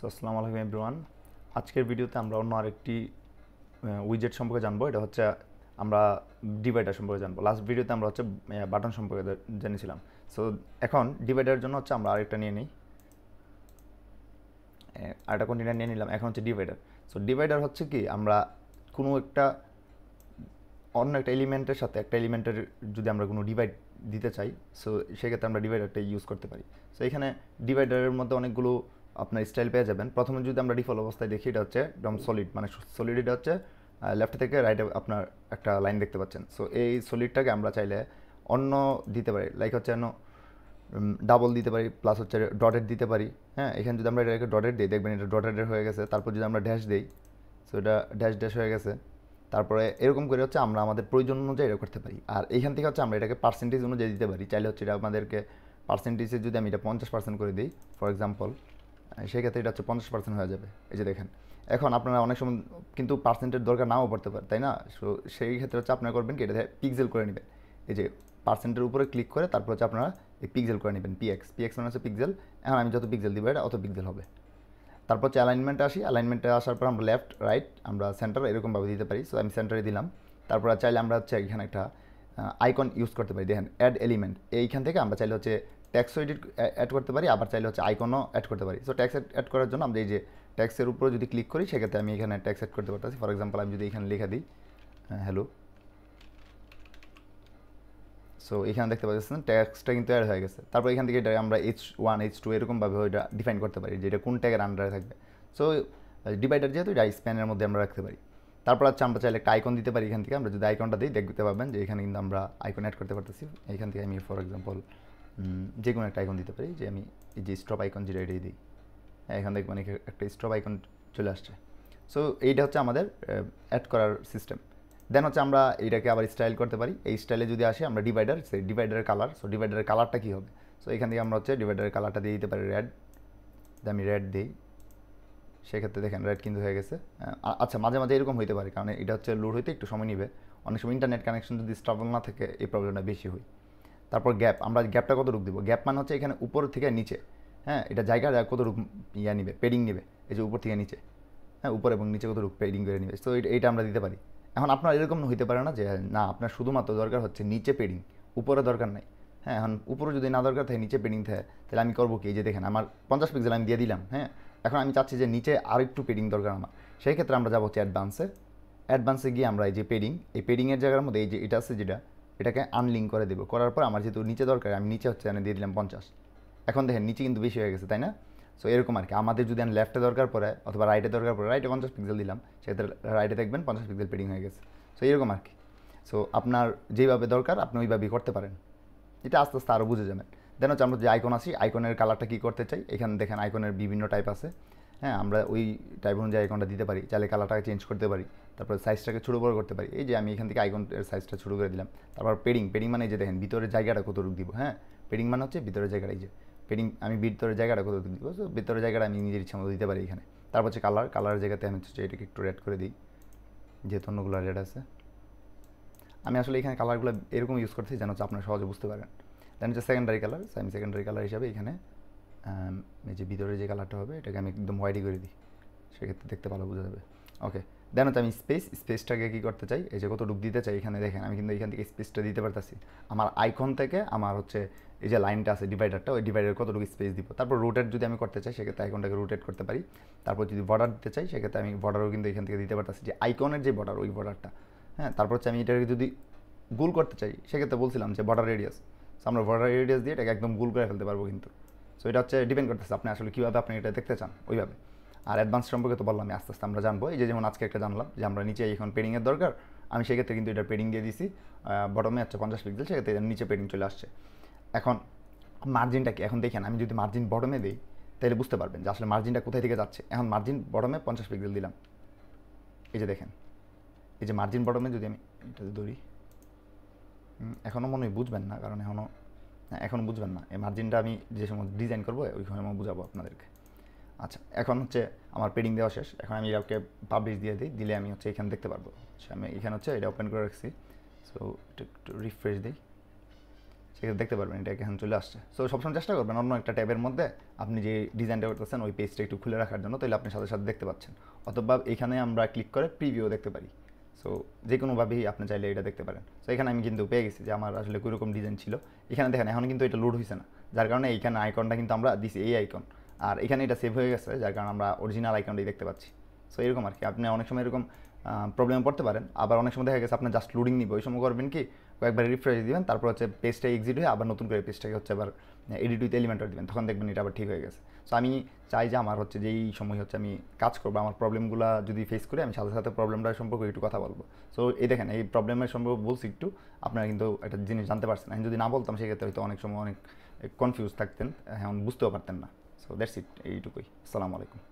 আসসালামু আলাইকুম এভরিওয়ান। আজকের ভিডিওতে আমরা অন্য আরেকটি উইজেট সম্পর্কে জানবো। এটা হচ্ছে আমরা ডিভাইডার সম্পর্কে জানবো। লাস্ট ভিডিওতে আমরা হচ্ছে বাটন সম্পর্কে জেনেছিলাম। সো এখন ডিভাইডারের জন্য হচ্ছে আমরা আরেকটা নিয়ে নিই, আরেকটা কন্টেনার নিয়ে নিলাম। এখন হচ্ছে ডিভাইডার। সো ডিভাইডার হচ্ছে কি, আমরা কোনো একটা অন্য একটা এলিমেন্টের সাথে একটা এলিমেন্টের যদি আমরা কোনো ডিভাইড দিতে চাই, সো সেক্ষেত্রে আমরা ডিভাইডারটা ইউজ করতে পারি। সো এখানে ডিভাইডারের মধ্যে অনেকগুলো আপনার স্টাইল পেয়ে যাবেন। প্রথমে যদি আমরা ডিফল্ট অবস্থায় দেখি, এটা হচ্ছে একদম সলিড, মানে সলিড। এটা হচ্ছে লেফট থেকে রাইটে আপনার একটা লাইন দেখতে পাচ্ছেন। সো এই সলিডটাকে আমরা চাইলে অন্য দিতে পারি, লাইক হচ্ছে ডাবল দিতে পারি, প্লাস হচ্ছে ডটেড দিতে পারি। হ্যাঁ, এখানে যদি আমরা এটাকে ডটেড দিই, দেখবেন এটা ডটেড হয়ে গেছে। তারপর যদি আমরা ড্যাশ দিই, সো এটা ড্যাশ ড্যাশ হয়ে গেছে। তারপরে এরকম করে হচ্ছে আমরা আমাদের প্রয়োজন অনুযায়ী এটা করতে পারি। আর এইখান থেকে হচ্ছে আমরা এটাকে পার্সেন্টেজ অনুযায়ী দিতে পারি। চাইলে হচ্ছে এটা আমাদেরকে পার্সেন্টেজে যদি আমি এটা 50% করে দিই ফর এক্সাম্পল, সেক্ষেত্রে এটা হচ্ছে 50% হয়ে যাবে। এই যে দেখেন, এখন আপনারা অনেক সময় কিন্তু পার্সেন্টের দরকার নাও পড়তে পারে, তাই না? সো সেই ক্ষেত্রে হচ্ছে আপনারা করবেন কি, এটা পিক্সেল করে নেবেন। এই যে পার্সেন্টের উপরে ক্লিক করে তারপর হচ্ছে আপনারা এই পিক্সেল করে নেবেন। পিএক্স মানে হচ্ছে পিক্সেল। এখন আমি যত পিক্সেল দিব এটা অত পিক্সেল হবে। তারপর হচ্ছে অ্যালাইনমেন্টে আসি। অ্যালাইনমেন্টে আসার পর আমরা লেফট রাইট আমরা সেন্টার এরকমভাবে দিতে পারি। সো আমি সেন্টারে দিলাম। তারপর চাইলে আমরা হচ্ছে এখানে একটা আইকন ইউজ করতে পারি। দেখেন অ্যাড এলিমেন্ট, এইখান থেকে আমরা চাইলে হচ্ছে ট্যাক্সও এডিট অ্যাড করতে পারি, আবার চাইলে হচ্ছে আইকনও অ্যাড করতে পারি। সো ট্যাক্স অ্যাড করার জন্য আমরা এই যে ট্যাক্সের উপরে যদি ক্লিক করি, সেক্ষেত্রে আমি এখানে ট্যাক্স অ্যাড করতে পারতেছি। ফর এক্সাম্পল আমি যদি এখানে লিখে দিই হ্যালো, সো এখানে দেখতে পাচ্ছেন ট্যাক্সটা কিন্তু অ্যাড হয়ে গেছে। তারপর এখান থেকে এটা আমরা H1 H2 এরকমভাবে ওইটা ডিফাইন করতে পারি যে এটা কোন ট্যাগের আন্ডারে থাকবে। সো ডিভাইডার যেহেতু এটা স্প্যানের মধ্যে আমরা রাখতে পারি। তারপর হচ্ছে আমরা চাইলে একটা আইকন দিতে পারি। এখান থেকে আমরা যদি আইকনটা দিই, দেখতে পাবেন যে এখানে কিন্তু আমরা আইকন অ্যাড করতে পারতেছি। এখান থেকে আমি ফর এক্সাম্পল যে কোনো একটা আইকন দিতে পারি। যে আমি এই যে স্টপ আইকন যেটা এটাই দিই, এখান থেকে মানে একটা স্টপ আইকন চলে আসছে। সো এইটা হচ্ছে আমাদের অ্যাড করার সিস্টেম। দেন হচ্ছে আমরা এইটাকে আবার স্টাইল করতে পারি। এই স্টাইলে যদি আসি আমরা ডিভাইডার, সেই ডিভাইডারের কালার। সো ডিভাইডারের কালারটা কী হবে? সো এখান থেকে আমরা হচ্ছে ডিভাইডারের কালারটা দিয়ে দিতে পারি রেড। আমি রেড দিই, সেক্ষেত্রে দেখেন রেড কিন্তু হয়ে গেছে। আচ্ছা, মাঝে মাঝে এরকম হইতে পারে, কারণ এটা হচ্ছে লোড হইতে একটু সময় নেবে। অনেক সময় ইন্টারনেট কানেকশন যদি স্টেবল না থাকে, এই প্রবলেমটা বেশি হয়। তারপর গ্যাপ, আমরা গ্যাপটা কতটুকু দিব? গ্যাপ মানে হচ্ছে এখানে উপর থেকে নিচে, হ্যাঁ, এটা জায়গা কতটুকু নিবে, পেডিং নেবে। এই যে উপর থেকে নিচে, হ্যাঁ, উপর এবং নিচে কতটুকু পেডিং করে নেবে। তো এইটা আমরা দিতে পারি। এখন আপনার এরকম হইতে পারে না যে না আপনার শুধুমাত্র দরকার হচ্ছে নিচে পেডিং, উপরে দরকার নাই। হ্যাঁ, এখন উপরে যদি না দরকার থাকে, নিচে পেডিং থাকে, তাহলে আমি করবো কি? এই যে দেখেন আমার 50 পিক্সেল আমি দিয়ে দিলাম। হ্যাঁ, এখন আমি চাচ্ছি যে নিচে আরেকটু পেডিং দরকার আমার। সেই ক্ষেত্রে আমরা যাবো হচ্ছে অ্যাডভান্সে গিয়ে আমরা এই যে পেডিং, এই পেডিংয়ের জায়গার মধ্যে এই যে এটা আছে যেটা, এটাকে আনলিঙ্ক করে দেবো। করার পর আমার যেহেতু নিচে দরকার, আমি নিচে হচ্ছে আমি দিয়ে দিলাম 50। এখন দেখেন নিচে কিন্তু বেশি হয়ে গেছে, তাই না? সো এরকম আর কি। আমাদের যদি আমি লেফটে দরকার পড়ে অথবা রাইটে দরকার পড়ে, রাইটে 50 পিক্সেল দিলাম, সেক্ষেত্রে রাইটে দেখবেন 50 পিক্সেল পেডিং হয়ে গেছে। সো এরকম আর কি। সো আপনার যেভাবে দরকার আপনি ওইভাবেই করতে পারেন। এটা আস্তে আস্তে আরও বুঝে যাবেন। দেন হচ্ছে আমরা যে আইকন আসি, আইকনের কালারটা কী করতে চাই, এখানে দেখেন আইকনের বিভিন্ন টাইপ আছে। হ্যাঁ, আমরা ওই টাইপ অনুযায়ী আইকনটা দিতে পারি। চাইলে কালারটাকে চেঞ্জ করতে পারি। তারপর সাইজটাকে ছোটো বড়ো করতে পারি। এই যে আমি এখান থেকে আইকনের সাইজটা ছোটো করে দিলাম। তারপর পেডিং মানে এই যে দেখেন ভিতরের জায়গাটা কতটুকু দিব। হ্যাঁ, পেডিং মানে হচ্ছে ভিতরের জায়গাটা। এই যে পেডিং, আমি ভিতরের জায়গাটা কতটুকু দিব, সো ভিতরের জায়গাটা আমি নিজের ইচ্ছা মতো দিতে পারি এখানে। তারপর হচ্ছে কালারের জায়গাতে আমি হচ্ছে এটাকে একটু রেড করে দিই, যেহেতু অন্যগুলো রেড আছে। আমি আসলে এখানে কালারগুলো এরকম ইউজ করছি যেন হচ্ছে আপনারা সহজে বুঝতে পারেন। দেন হচ্ছে সেকেন্ডারি কালার। আমি সেকেন্ডারি কালার হিসাবে এখানে এই যে ভিতরে যে কালারটা হবে, এটাকে আমি একদম হোয়াইটই করে দিই, সেক্ষেত্রে দেখতে ভালো বোঝা যাবে। ওকে, দেন হচ্ছে আমি স্পেসটাকে কী করতে চাই, এই যে কতটুকু দিতে চাই এখানে দেখেন আমি কিন্তু এখান থেকে স্পেসটা দিতে পারতেছি। আমার আইকন থেকে আমার হচ্ছে এই যে লাইনটা আছে ডিভাইডারটা, ওই ডিভাইডার কতটুকু স্পেস দিব। তারপর রোটেট যদি আমি করতে চাই, সেক্ষেত্রে আইকনটাকে রোটেট করতে পারি। তারপর যদি বর্ডার দিতে চাই, সেক্ষেত্রে আমি বর্ডারও কিন্তু এখান থেকে দিতে পারতেছি, যে আইকনের যে বর্ডার, ওই বর্ডারটা। হ্যাঁ, তারপর হচ্ছে আমি এটাকে যদি গোল করতে চাই, সেক্ষেত্রে বলছিলাম যে বর্ডার রেডিয়াস। সো আমরা বর্ডার রেডিয়াস দিয়ে এটাকে একদম গোল করে ফেলতে পারবো কিন্তু। সো এটা হচ্ছে ডিপেন্ড করতেছে আপনি আসলে কীভাবে আপনি এটা দেখতে চান, ওইভাবে। আর অ্যাডভান্স সম্পর্কে তো বললাম, আস্তে আস্তে আমরা জানবো। এই যে যেমন আজকে একটা জানলাম যে আমরা নিচে এখন পেডিংয়ের দরকার, আমি সেক্ষেত্রে কিন্তু এটা পেডিং দিয়ে দিছি। বটমে হচ্ছে 50 পিক্সেল, সেক্ষেত্রে নিচে পেডিং চলে আসছে। এখন মার্জিনটা কি? এখন দেখেন আমি যদি মার্জিন বটমে দিই, তাহলে বুঝতে পারবেন যে আসলে মার্জিনটা কোথায় থেকে যাচ্ছে। এখন মার্জিন বটমে 50 পিক্সেল দিলাম, এই যে দেখেন, এই যে মার্জিন বটমে যদি আমি এটা ধরি, এখনও মনে হয় বুঝবেন না, কারণ এখনও বুঝবেন না। এই মার্জিনটা আমি যে সময় ডিজাইন করবো ওই সময় আমি বুঝাবো আপনাদেরকে। আচ্ছা, এখন হচ্ছে আমার পেডিং দেওয়া শেষ। এখন আমি এটাকে পাবলিশ দিয়ে দিই, দিলে আমি হচ্ছে এখানে দেখতে পারবো। আচ্ছা, আমি এখানে হচ্ছে এটা ওপেন করে রাখছি। সো এটা একটু রিফ্রেশ দিই, সেক্ষেত্রে দেখতে পারবেন এটা এখানে চলে আসছে। সো সবসময় চেষ্টা করবেন অন্য একটা ট্যাবের মধ্যে আপনি যে ডিজাইনটা করতেছেন ওই পেজটা একটু খুলে রাখার জন্য, তাহলে আপনি সাথে সাথে দেখতে পাচ্ছেন। অথবা এখানে আমরা ক্লিক করে প্রিভিউ দেখতে পারি। সো যে কোনোভাবেই আপনি চাইলে এটা দেখতে পারেন। সো এখানে আমি কিন্তু পেয়ে গেছি যে আমার আসলে কীরকম ডিজাইন ছিল। এখানে দেখেন এখন কিন্তু এটা লোড হয়েছে না, যার কারণে এইখানে আইকনটা কিন্তু আমরা দিছি এই আইকন, আর এখানে এটা সেভ হয়ে গেছে, যার কারণে আমরা অরিজিনাল আইকনটাই দেখতে পাচ্ছি। সো এরকম আর কি, আপনি অনেক সময় এরকম প্রবলেমে পড়তে পারেন। আবার অনেক সময় দেখা গেছে আপনার জাস্ট লোডিং নিবে, ওই সময় করবেন কি কয়েকবার রিফ্রেশ দিবেন, তারপর হচ্ছে পেজটা এক্সিট হয়ে আবার নতুন করে পেজটাকে হচ্ছে আবার এডিট উইথ এলিমেন্টর দিবেন, তখন দেখবেন এটা আবার ঠিক হয়ে গেছে। সো আমি চাই যে আমার হচ্ছে যেই সময় হচ্ছে আমি কাজ করবো, আমার প্রবলেমগুলো যদি ফেস করি আমি সাথে সাথে প্রবলেমটার সম্পর্কে একটু কথা বলবো। সো এই দেখেন এই প্রবলেমের সম্পর্কে বলছি একটু, আপনারা কিন্তু একটা জিনিস জানতে পারছেন। আমি যদি না বলতাম সেক্ষেত্রে হয়তো অনেক সময় অনেক কনফিউজ থাকতেন, এখন বুঝতেও পারতেন না। সো দ্যাটস ইট, এইটুকুই। আসসালামু আলাইকুম।